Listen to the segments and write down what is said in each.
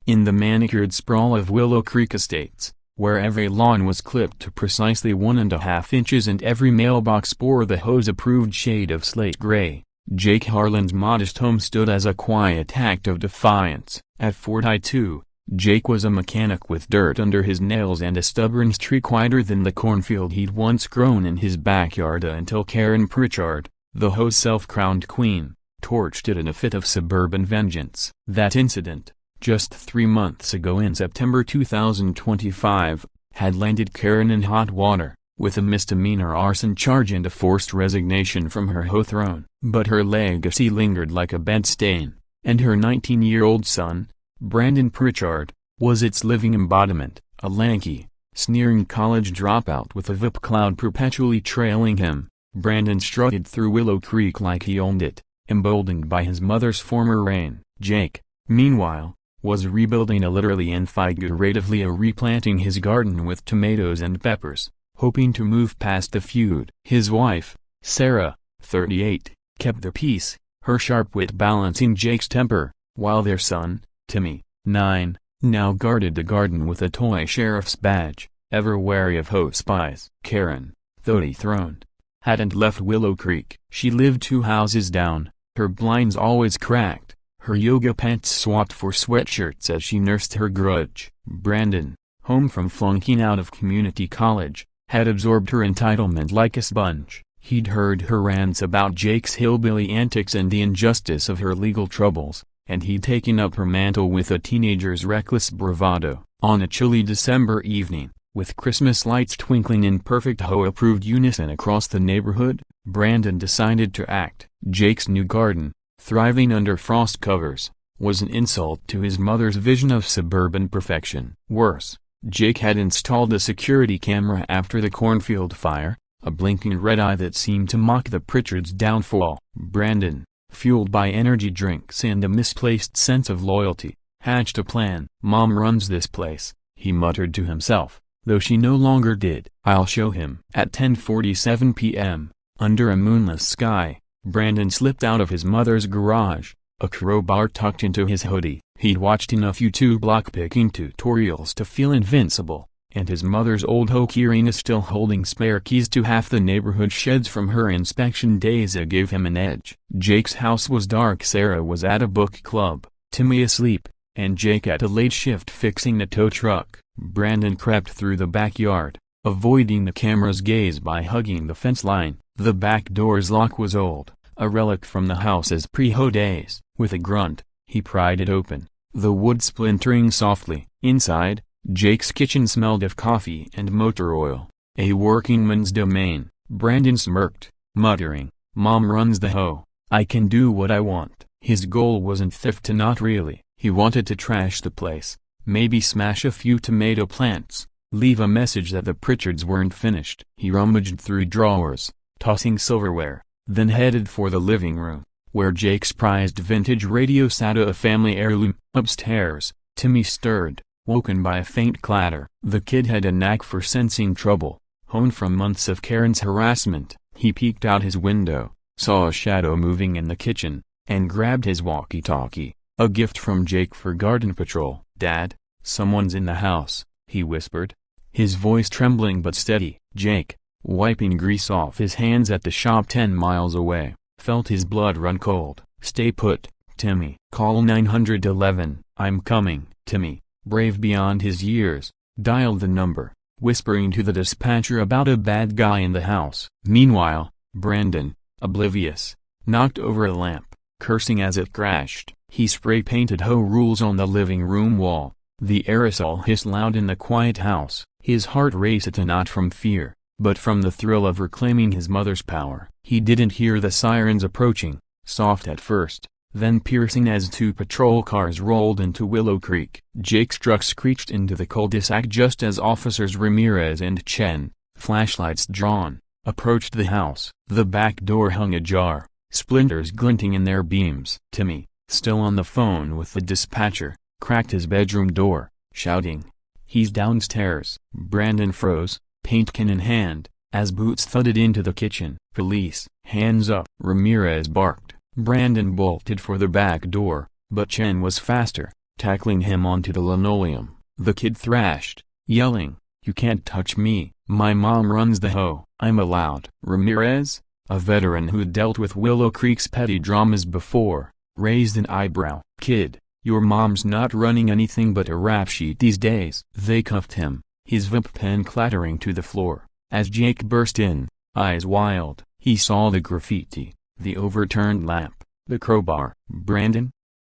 In the manicured sprawl of Willow Creek Estates, where every lawn was clipped to precisely 1.5 inches and every mailbox bore the HOA's-approved shade of slate gray, Jake Harlan's modest home stood as a quiet act of defiance. At 42, Jake was a mechanic with dirt under his nails and a stubborn streak wider than the cornfield he'd once grown in his backyard until Karen Pritchard, the HOA's self-crowned queen, torched it in a fit of suburban vengeance. That incident, just 3 months ago in September 2025, had landed Karen in hot water, with a misdemeanor arson charge and a forced resignation from her HOA throne. But her legacy lingered like a bed stain, and her 19-year-old son, Brandon Pritchard, was its living embodiment, a lanky, sneering college dropout with a VIP cloud perpetually trailing him. Brandon strutted through Willow Creek like he owned it, emboldened by his mother's former reign. Jake, meanwhile, was rebuilding literally and figuratively replanting his garden with tomatoes and peppers, hoping to move past the feud. His wife, Sarah, 38, kept the peace, her sharp wit balancing Jake's temper, while their son, Timmy, 9, now guarded the garden with a toy sheriff's badge, ever wary of HOA spies. Karen, though dethroned, hadn't left Willow Creek. She lived 2 houses down, her blinds always cracked, her yoga pants swapped for sweatshirts as she nursed her grudge. Brandon, home from flunking out of community college, had absorbed her entitlement like a sponge. He'd heard her rants about Jake's hillbilly antics and the injustice of her legal troubles, and he'd taken up her mantle with a teenager's reckless bravado. On a chilly December evening, with Christmas lights twinkling in perfect HOA-approved unison across the neighborhood, Brandon decided to act. Jake's new garden, thriving under frost covers, was an insult to his mother's vision of suburban perfection. Worse, Jake had installed a security camera after the cornfield fire, a blinking red eye that seemed to mock the Pritchards' downfall. Brandon, fueled by energy drinks and a misplaced sense of loyalty, hatched a plan. "Mom runs this place," he muttered to himself, though she no longer did. "I'll show him." At 10:47 p.m., under a moonless sky, Brandon slipped out of his mother's garage, a crowbar tucked into his hoodie. He'd watched enough YouTube lockpicking tutorials to feel invincible, and his mother's old HOA keyring is still holding spare keys to half the neighborhood sheds from her inspection days gave him an edge. Jake's house was dark. Sarah was at a book club, Timmy asleep, and Jake at a late shift fixing a tow truck. Brandon crept through the backyard, avoiding the camera's gaze by hugging the fence line. The back door's lock was old, a relic from the house's pre-HOA days. With a grunt, he pried it open, the wood splintering softly. Inside, Jake's kitchen smelled of coffee and motor oil, a workingman's domain. Brandon smirked, muttering, "Mom runs the HOA. I can do what I want." His goal wasn't theft, not really. He wanted to trash the place, maybe smash a few tomato plants, leave a message that the Pritchards weren't finished. He rummaged through drawers, tossing silverware, then headed for the living room, where Jake's prized vintage radio sat, a family heirloom. Upstairs, Timmy stirred, woken by a faint clatter. The kid had a knack for sensing trouble, honed from months of Karen's harassment. He peeked out his window, saw a shadow moving in the kitchen, and grabbed his walkie-talkie, a gift from Jake for garden patrol. "Dad, someone's in the house," he whispered, his voice trembling but steady. Jake, wiping grease off his hands at the shop 10 miles away, felt his blood run cold. "Stay put, Timmy. Call 911. I'm coming." Timmy, brave beyond his years, dialed the number, whispering to the dispatcher about a bad guy in the house. Meanwhile, Brandon, oblivious, knocked over a lamp, cursing as it crashed. He spray-painted HOA rules on the living room wall. The aerosol hissed loud in the quiet house. His heart raced, not from fear, but from the thrill of reclaiming his mother's power. He didn't hear the sirens approaching, soft at first, then piercing as 2 patrol cars rolled into Willow Creek. Jake's truck screeched into the cul-de-sac just as officers Ramirez and Chen, flashlights drawn, approached the house. The back door hung ajar, splinters glinting in their beams. Timmy, still on the phone with the dispatcher, cracked his bedroom door, shouting, "He's downstairs." Brandon froze, paint can in hand, as boots thudded into the kitchen. "Police, hands up," Ramirez barked. Brandon bolted for the back door, but Chen was faster, tackling him onto the linoleum. The kid thrashed, yelling, "You can't touch me, my mom runs the HOA." "I'm allowed." Ramirez, a veteran who'd dealt with Willow Creek's petty dramas before, raised an eyebrow. "Kid, your mom's not running anything but a rap sheet these days." They cuffed him, his vape pen clattering to the floor. As Jake burst in, eyes wild, he saw the graffiti, the overturned lamp, the crowbar. "Brandon?"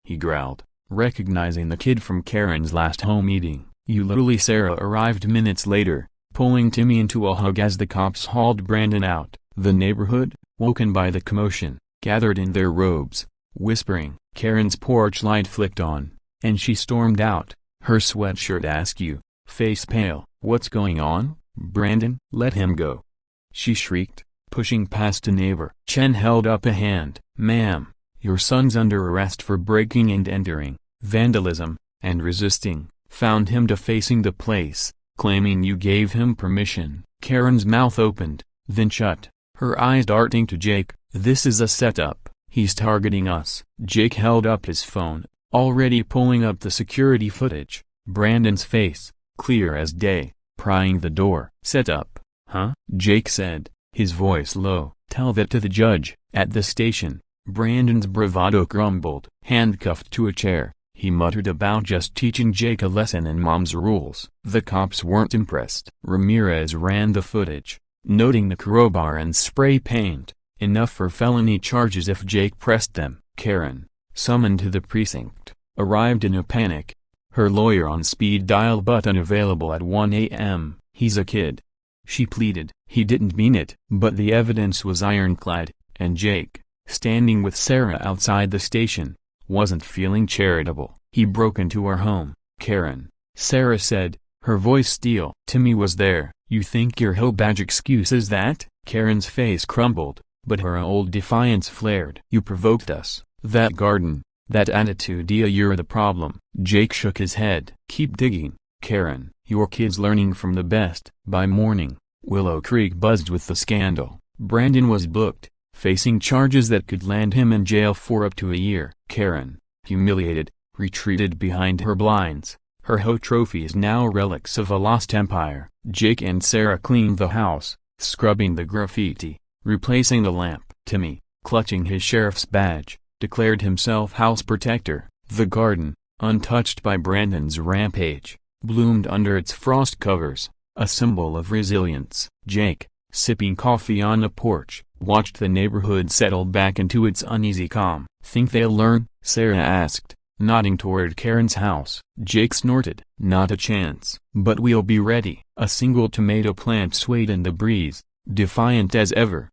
he growled, recognizing the kid from Karen's last home meeting. "You literally." Sarah arrived minutes later, pulling Timmy into a hug as the cops hauled Brandon out. The neighborhood, woken by the commotion, gathered in their robes, whispering. Karen's porch light flicked on, and she stormed out, her sweatshirt askew, face pale. "What's going on, Brandon?" "Let him go," she shrieked, pushing past a neighbor. Chen held up a hand. "Ma'am, your son's under arrest for breaking and entering, vandalism, and resisting. Found him defacing the place, claiming you gave him permission." Karen's mouth opened, then shut, her eyes darting to Jake. "This is a setup. He's targeting us." Jake held up his phone, already pulling up the security footage. Brandon's face, clear as day, prying the door. "Setup, huh?" Jake said, his voice low. "Tell that to the judge." At the station, Brandon's bravado crumbled. Handcuffed to a chair, he muttered about just teaching Jake a lesson in mom's rules. The cops weren't impressed. Ramirez ran the footage, noting the crowbar and spray paint, enough for felony charges if Jake pressed them. Karen, summoned to the precinct, arrived in a panic, her lawyer on speed dial but unavailable at 1 a.m. "He's a kid," she pleaded. "He didn't mean it." But the evidence was ironclad, and Jake, standing with Sarah outside the station, wasn't feeling charitable. "He broke into our home, Karen," Sarah said, her voice steel. "Timmy was there." "You think your whole badge excuse is that?" Karen's face crumbled, but her old defiance flared. "You provoked us. That garden, that attitude, you're the problem." Jake shook his head. "Keep digging, Karen. Your kid's learning from the best." By morning, Willow Creek buzzed with the scandal. Brandon was booked, facing charges that could land him in jail for up to a year. Karen, humiliated, retreated behind her blinds, her HOA trophies now relics of a lost empire. Jake and Sarah cleaned the house, scrubbing the graffiti, replacing the lamp. Timmy, clutching his sheriff's badge, declared himself house protector. The garden, untouched by Brandon's rampage, bloomed under its frost covers, a symbol of resilience. Jake, sipping coffee on the porch, watched the neighborhood settle back into its uneasy calm. "Think they'll learn?" Sarah asked, nodding toward Karen's house. Jake snorted. "Not a chance. But we'll be ready." A single tomato plant swayed in the breeze, defiant as ever,